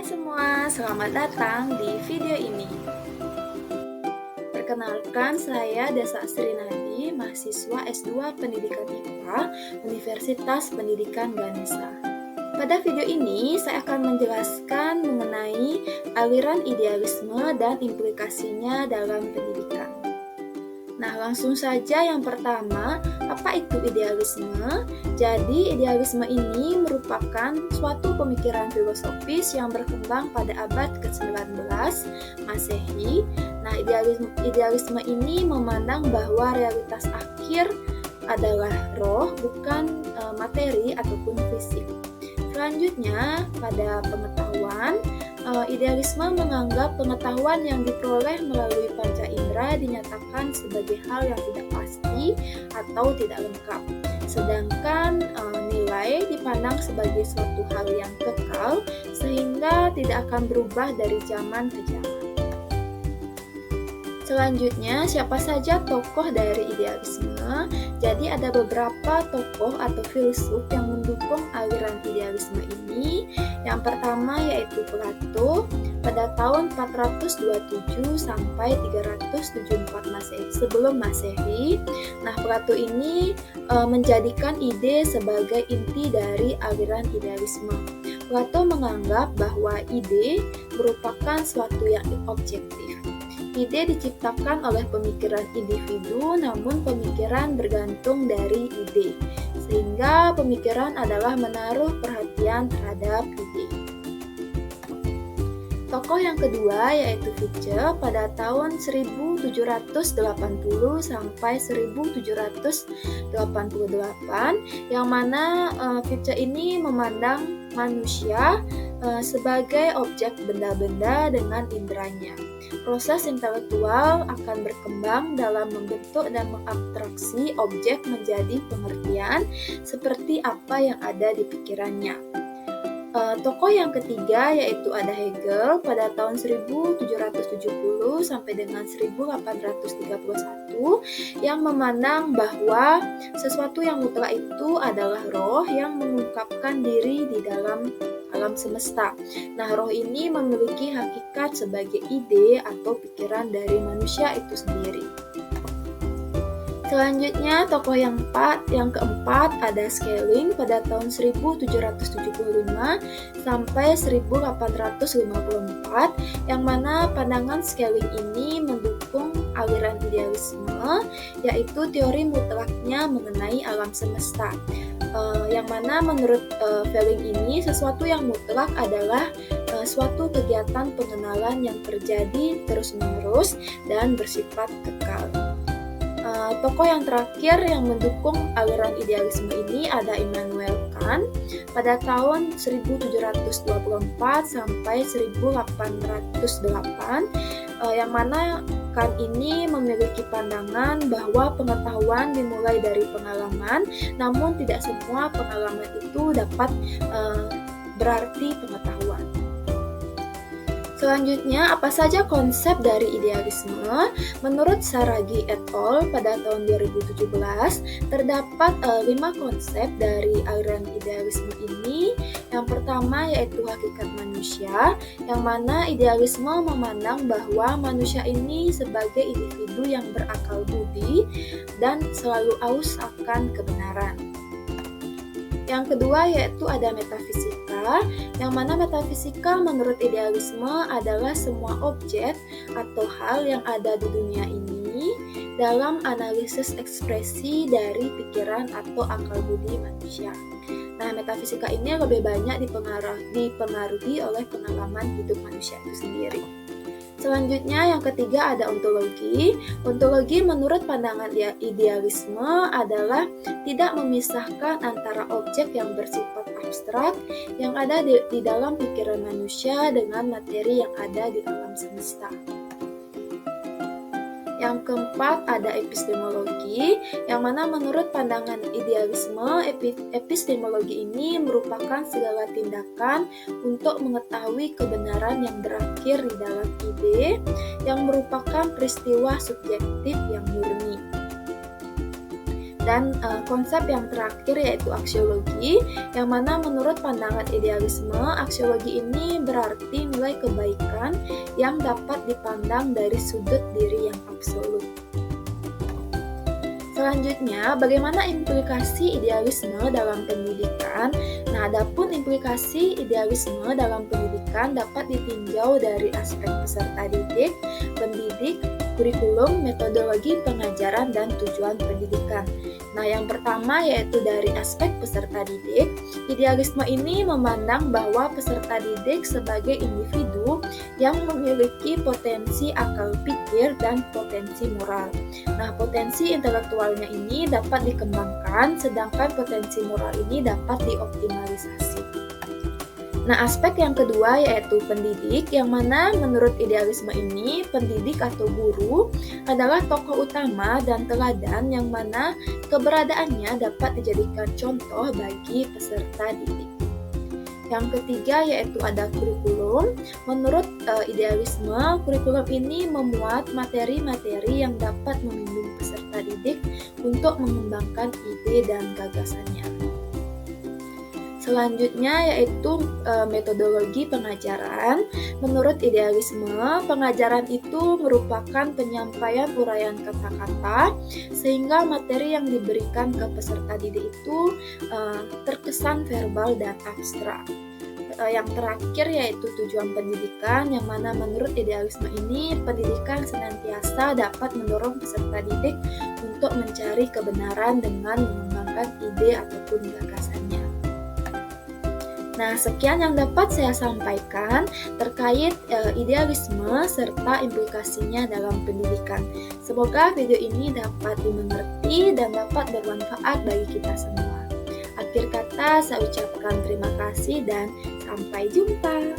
Hai semua, selamat datang di video ini. Perkenalkan, saya Desa Asri Nadi, mahasiswa S2 Pendidikan IPA, Universitas Pendidikan Ganesha. Pada video ini, saya akan menjelaskan mengenai aliran idealisme dan implikasinya dalam pendidikan. Nah, langsung saja yang pertama, apa itu idealisme? Jadi, idealisme ini merupakan suatu pemikiran filosofis yang berkembang pada abad ke-19 Masehi. Nah, idealisme ini memandang bahwa realitas akhir adalah roh, bukan materi ataupun fisik. Selanjutnya, pada pengetahuan, idealisme menganggap pengetahuan yang diperoleh melalui panca indera dinyatakan sebagai hal yang tidak pasti atau tidak lengkap. Sedangkan nilai dipandang sebagai suatu hal yang kekal sehingga tidak akan berubah dari zaman ke zaman. Selanjutnya, siapa saja tokoh dari idealisme? Jadi ada beberapa tokoh atau filsuf yang mendukung aliran idealisme ini. Yang pertama yaitu Plato pada tahun 427 sampai 374 sebelum Masehi. Nah, Plato ini menjadikan ide sebagai inti dari aliran idealisme. Plato menganggap bahwa ide merupakan suatu yang objektif. Ide diciptakan oleh pemikiran individu, namun pemikiran bergantung dari ide, sehingga pemikiran adalah menaruh perhatian terhadap ide. Tokoh yang kedua yaitu Fichte pada tahun 1780 sampai 1788, yang mana Fichte ini memandang manusia sebagai objek benda-benda dengan inderanya. Proses intelektual akan berkembang dalam membentuk dan mengabstraksi objek menjadi pengertian seperti apa yang ada di pikirannya. Tokoh yang ketiga yaitu ada Hegel pada tahun 1770 sampai dengan 1831 yang memandang bahwa sesuatu yang mutlak itu adalah roh yang mengungkapkan diri di dalam alam semesta. Nah, roh ini memiliki hakikat sebagai ide atau pikiran dari manusia itu sendiri. Selanjutnya, tokoh yang keempat ada Schelling pada tahun 1775 sampai 1854, yang mana pandangan Schelling ini mendukung aliran idealisme, yaitu teori mutlaknya mengenai alam semesta. Yang mana menurut Schelling ini sesuatu yang mutlak adalah suatu kegiatan pengenalan yang terjadi terus-menerus dan bersifat kekal. Tokoh yang terakhir yang mendukung aliran idealisme ini ada Immanuel Kant pada tahun 1724 sampai 1808, yang mana Kant ini memiliki pandangan bahwa pengetahuan dimulai dari pengalaman, namun tidak semua pengalaman itu dapat berarti pengetahuan. Selanjutnya, apa saja konsep dari idealisme? Menurut Saragi et al. Pada tahun 2017, terdapat 5 konsep dari aliran idealisme ini. Yang pertama yaitu hakikat manusia, yang mana idealisme memandang bahwa manusia ini sebagai individu yang berakal budi dan selalu aus akan kebenaran. Yang kedua yaitu ada metafisika, yang mana metafisika menurut idealisme adalah semua objek atau hal yang ada di dunia ini dalam analisis ekspresi dari pikiran atau akal budi manusia. Nah, metafisika ini lebih banyak dipengaruhi oleh pengalaman hidup manusia itu sendiri. Selanjutnya yang ketiga ada ontologi. Ontologi menurut pandangan idealisme adalah tidak memisahkan antara objek yang bersifat abstrak yang ada di dalam pikiran manusia dengan materi yang ada di alam semesta. Yang keempat ada epistemologi, yang mana menurut pandangan idealisme, epistemologi ini merupakan segala tindakan untuk mengetahui kebenaran yang berakhir di dalam ide, yang merupakan peristiwa subjektif yang murni. Dan konsep yang terakhir yaitu aksiologi, yang mana menurut pandangan idealisme, aksiologi ini berarti nilai kebaikan yang dapat dipandang dari sudut diri yang absolut. Selanjutnya, bagaimana implikasi idealisme dalam pendidikan? Nah, adapun implikasi idealisme dalam pendidikan dapat ditinjau dari aspek peserta didik, pendidik, kurikulum, metodologi pengajaran, dan tujuan pendidikan. Nah, yang pertama yaitu dari aspek peserta didik. Idealisme ini memandang bahwa peserta didik sebagai individu yang memiliki potensi akal pikir dan potensi moral. Nah, potensi intelektualnya ini dapat dikembangkan, sedangkan potensi moral ini dapat dioptimalisasi. Nah, aspek yang kedua yaitu pendidik, yang mana menurut idealisme ini, pendidik atau guru adalah tokoh utama dan teladan yang mana keberadaannya dapat dijadikan contoh bagi peserta didik. Yang ketiga yaitu ada kurikulum. Menurut idealisme, kurikulum ini memuat materi-materi yang dapat membimbing peserta didik untuk mengembangkan ide dan gagasannya. Selanjutnya yaitu metodologi pengajaran. Menurut idealisme, pengajaran itu merupakan penyampaian uraian kata-kata sehingga materi yang diberikan ke peserta didik itu terkesan verbal dan abstrak. Yang terakhir yaitu tujuan pendidikan, yang mana menurut idealisme ini pendidikan senantiasa dapat mendorong peserta didik untuk mencari kebenaran dengan mengembangkan ide ataupun gagasannya. Nah, sekian yang dapat saya sampaikan terkait idealisme serta implikasinya dalam pendidikan. Semoga video ini dapat dimengerti dan dapat bermanfaat bagi kita semua. Akhir kata, saya ucapkan terima kasih dan sampai jumpa.